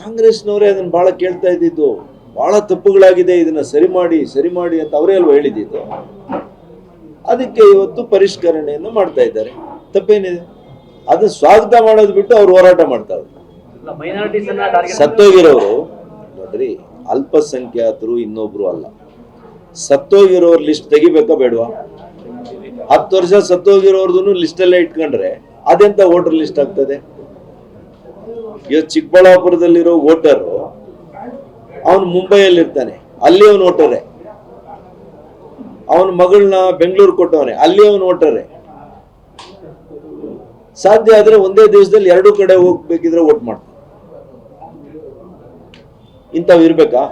ಕಾಂಗ್ರೆಸ್ನವರೇ ಅದನ್ನು ಬಹಳ ಕೇಳ್ತಾ ಇದ್ದಿದ್ದು. ಬಹಳ ತಪ್ಪುಗಳಾಗಿದೆ, ಇದನ್ನ ಸರಿ ಮಾಡಿ ಅಂತ ಅವರೇ ಅಲ್ವಾ ಹೇಳಿದ್ದು. ಅದಕ್ಕೆ ಇವತ್ತು ಪರಿಷ್ಕರಣೆಯನ್ನು ಮಾಡ್ತಾ ಇದ್ದಾರೆ. ತಪ್ಪೇನಿದೆ? ಅದು ಸ್ವಾಗತ ಮಾಡೋದು ಬಿಟ್ಟು ಅವ್ರು ಹೋರಾಟ ಮಾಡ್ತಾರೆ. ಸತ್ತೋಗಿರೋರು ನೋಡ್ರಿ, ಅಲ್ಪಸಂಖ್ಯಾತರು ಇನ್ನೊಬ್ರು ಅಲ್ಲ. ಸತ್ತೋಗಿರೋರ್ ಲಿಸ್ಟ್ ತೆಗಿಬೇಕಾ ಬೇಡವಾ? 10 ವರ್ಷ ಸತ್ತೋಗಿರೋರ್ದು ಲಿಸ್ಟಲ್ಲೇ ಇಟ್ಕೊಂಡ್ರೆ ಅದೆಂತ ವೋಟರ್ ಲಿಸ್ಟ್ ಆಗ್ತದೆ? ಇವತ್ತು ಚಿಕ್ಕಬಳ್ಳಾಪುರದಲ್ಲಿರೋ ವೋಟರು ಅವನು ಮುಂಬೈಯಲ್ಲಿ ಇರ್ತಾನೆ, ಅಲ್ಲಿ ಅವನು ವೋಟರೇ. ಅವನ ಮಗಳನ್ನ ಬೆಂಗಳೂರು ಕೊಟ್ಟವನೆ, ಅಲ್ಲಿ ಅವನು ವೋಟರೇ. ಸಾಧ್ಯ ಆದ್ರೆ ಒಂದೇ ದಿವಸದಲ್ಲಿ 2 ಕಡೆ ಹೋಗ್ಬೇಕಿದ್ರೆ ವೋಟ್ ಮಾಡ್ತಾನೆ. ಇಂಥವು ಇರ್ಬೇಕಾ?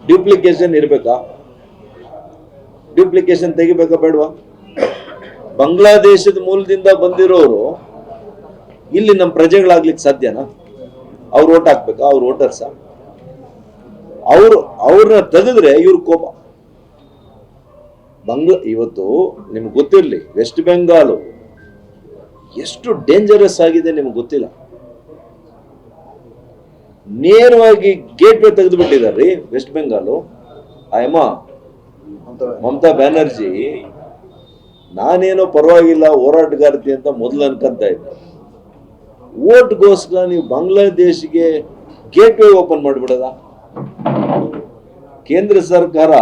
ಡ್ಯೂಪ್ಲಿಕೇಶನ್ ಇರ್ಬೇಕಾ? ಡ್ಯೂಪ್ಲಿಕೇಶನ್ ತೆಗಿಬೇಕಾ ಬೇಡವಾ? ಬಾಂಗ್ಲಾದೇಶದ ಮೂಲದಿಂದ ಬಂದಿರೋರು ಇಲ್ಲಿ ನಮ್ಮ ಪ್ರಜೆಗಳಾಗ್ಲಿಕ್ಕೆ ಸಾಧ್ಯನಾ? ಅವ್ರು ವೋಟ್ ಹಾಕ್ಬೇಕಾ? ಅವ್ರು ವೋಟರ್ಸ? ಅವ್ರನ್ನ ತೆಗೆದ್ರೆ ಇವ್ರ ಕೋಪ. ಇವತ್ತು ನಿಮ್ಗೆ ಗೊತ್ತಿರ್ಲಿ, ವೆಸ್ಟ್ ಬೆಂಗಾಲ್ ಎಷ್ಟು ಡೇಂಜರಸ್ ಆಗಿದೆ ನಿಮ್ಗೆ ಗೊತ್ತಿಲ್ಲ. ನೇರವಾಗಿ ಗೇಟ್ ವೇ ತೆಗೆದು ಬಿಟ್ಟಿದಾರ್ರಿ ವೆಸ್ಟ್ ಬೆಂಗಾಲ್. ಆಯಮ್ಮ ಮಮತಾ ಬ್ಯಾನರ್ಜಿ ನಾನೇನೋ ಪರವಾಗಿಲ್ಲ ಹೋರಾಟಗಾರ್ತಿ ಅಂತ ಮೊದಲು ಅನ್ಕೊಂತ ಇದ್ದೆ. ಓಟ್ಗೋಸ್ಕರ ನೀವು ಬಾಂಗ್ಲಾದೇಶಿಗೆ ಗೇಟ್ ವೇ ಓಪನ್ ಮಾಡಿಬಿಡದ? ಕೇಂದ್ರ ಸರ್ಕಾರ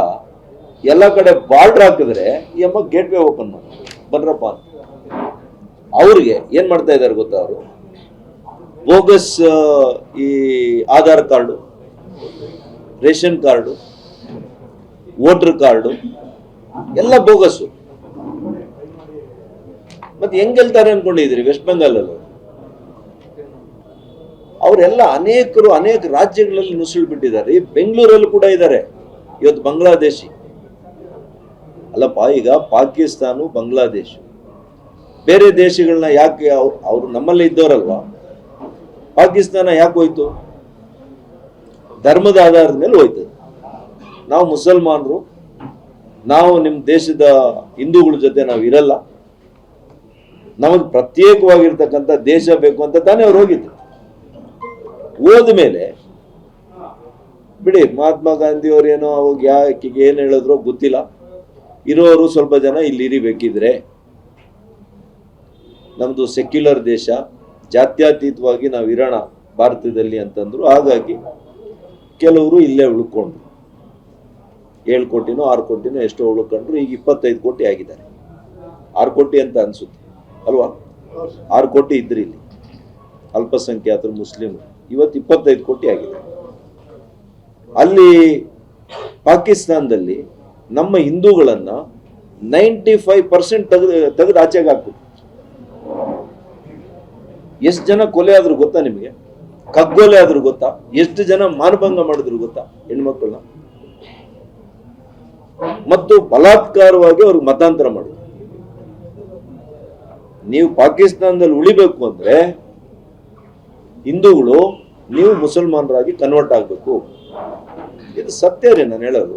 ಎಲ್ಲ ಕಡೆ ಬಾರ್ಡರ್ ಹಾಕಿದ್ರೆ ಈ ಅಮ್ಮ ಗೇಟ್ ವೇ ಓಪನ್ ಮಾಡಿ ಬನ್ರಪ್ಪ ಅಂತ. ಅವ್ರಿಗೆ ಏನ್ ಮಾಡ್ತಾ ಇದ್ದಾರೆ ಗೊತ್ತಾ? ಅವರು ಬೋಗಸ್ ಈ Aadhaar card, ration card, voter card ಎಲ್ಲ ಬೋಗಸ್ಸು. ಮತ್ತೆ ಹೆಂಗ್ ಗೆಲ್ತಾರೆ ಅನ್ಕೊಂಡಿದ್ರಿ ವೆಸ್ಟ್ ಬೆಂಗಾಲಲ್ಲಿ? ಅವರೆಲ್ಲ ಅನೇಕ ರಾಜ್ಯಗಳಲ್ಲಿ ನುಸುಳು ಬಿಟ್ಟಿದ್ದಾರೆ. ಬೆಂಗಳೂರಲ್ಲೂ ಕೂಡ ಇದ್ದಾರೆ ಇವತ್ತು ಬಾಂಗ್ಲಾದೇಶಿ. ಅಲ್ಲಪ್ಪ, ಈಗ ಪಾಕಿಸ್ತಾನ, ಬಾಂಗ್ಲಾದೇಶ ಬೇರೆ ದೇಶಗಳನ್ನ ಯಾಕೆ ಅವ್ರು ನಮ್ಮಲ್ಲೇ ಇದ್ದವರಲ್ವಾ? ಪಾಕಿಸ್ತಾನ ಯಾಕೆ ಹೋಯ್ತು? ಧರ್ಮದ ಆಧಾರದ ಮೇಲೆ ಹೋಯ್ತು. ನಾವು ಮುಸಲ್ಮಾನರು, ನಾವು ನಿಮ್ಮ ದೇಶದ ಹಿಂದೂಗಳ ಜೊತೆ ನಾವು ಇರಲ್ಲ, ನಮಗೆ ಪ್ರತ್ಯೇಕವಾಗಿರ್ತಕ್ಕಂಥ ದೇಶ ಬೇಕು ಅಂತ ತಾನೇ ಅವ್ರು ಹೋಗಿದ್ರು. ಹೋದ ಮೇಲೆ ಬಿಡಿ, ಮಹಾತ್ಮ ಗಾಂಧಿ ಅವರೇನೋ ಅವಾಗ ಯಾಕೆ ಏನು ಹೇಳಿದ್ರು ಗೊತ್ತಿಲ್ಲ. ಇರೋರು ಸ್ವಲ್ಪ ಜನ ಇಲ್ಲಿ ಇರಿಬೇಕಿದ್ರೆ, ನಮ್ದು ಸೆಕ್ಯುಲರ್ ದೇಶ, ಜಾತ್ಯತೀತವಾಗಿ ನಾವು ಇರೋಣ ಭಾರತದಲ್ಲಿ ಅಂತಂದ್ರು. ಹಾಗಾಗಿ ಕೆಲವರು ಇಲ್ಲೇ ಉಳ್ಕೊಂಡ್ರು. 7 ಕೋಟಿನೋ 6 ಕೋಟಿನೋ ಎಷ್ಟೋ ಉಳ್ಕೊಂಡ್ರು. ಈಗ 25 ಕೋಟಿ ಆಗಿದ್ದಾರೆ. 6 ಕೋಟಿ ಅಂತ ಅನ್ಸುತ್ತೆ ಅಲ್ವಾ? 6 ಕೋಟಿ ಇದ್ರಿ ಇಲ್ಲಿ ಅಲ್ಪಸಂಖ್ಯಾತರು ಮುಸ್ಲಿಮರು. ಇವತ್ತು 25 ಕೋಟಿ ಆಗಿದೆ. ಅಲ್ಲಿ ಪಾಕಿಸ್ತಾನದಲ್ಲಿ ನಮ್ಮ ಹಿಂದೂಗಳನ್ನ 95% ತೆಗೆದು ಆಚೆಗೆ ಹಾಕ್ಬಿಟ್ಟು ಎಷ್ಟು ಜನ ಕೊಲೆ ಆದ್ರು ಗೊತ್ತಾ ನಿಮಗೆ? ಕಗ್ಗೊಲೆ ಆದ್ರು ಗೊತ್ತಾ? ಎಷ್ಟು ಜನ ಮಾನಭಂಗ ಮಾಡಿದ್ರು ಗೊತ್ತಾ ಹೆಣ್ಮಕ್ಳನ್ನ? ಮತ್ತು ಬಲಾತ್ಕಾರವಾಗಿ ಅವ್ರಿಗೆ ಮತಾಂತರ ಮಾಡಿದ್ರು. ನೀವು ಪಾಕಿಸ್ತಾನದಲ್ಲಿ ಉಳಿಬೇಕು ಅಂದ್ರೆ ಹಿಂದೂಗಳು ನೀವು ಮುಸಲ್ಮಾನರಾಗಿ ಕನ್ವರ್ಟ್ ಆಗ್ಬೇಕು. ಇದು ಸತ್ಯ ರೀ ನಾನು ಹೇಳೋದು.